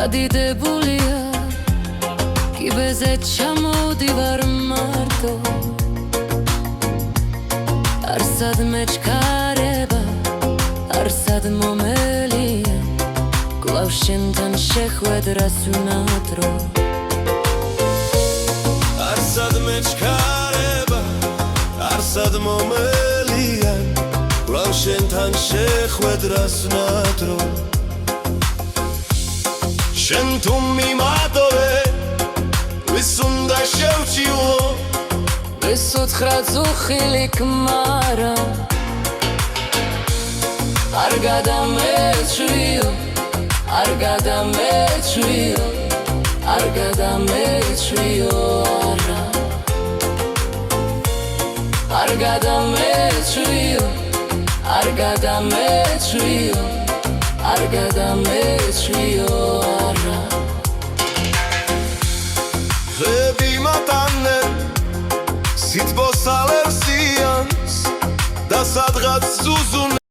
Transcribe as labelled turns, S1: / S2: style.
S1: გადიდებულია კიბეზე ჩამოვდივარ მარტო არსად მეჩქარება არსად მომელია კვლავ შენთან შეხვედრას უნატრო
S2: არსად მეჩქარება არსად მომელია კვლავ შენთან შეხვედრას უნატრო შენ თუ მიმატოვე ვის უნდა შევჩივლო
S1: ვის უთხრა ძუხილი ქმარა არ გადამეჩვიო არ გადამეჩვიო არ გადამეჩვიო არა არ გადამეჩვიო არ გადამეჩვიო არ გადამეჩვიო არა
S2: ხები მატანენ სიტყვას ალერსიანს და სადღაც ზუზუნ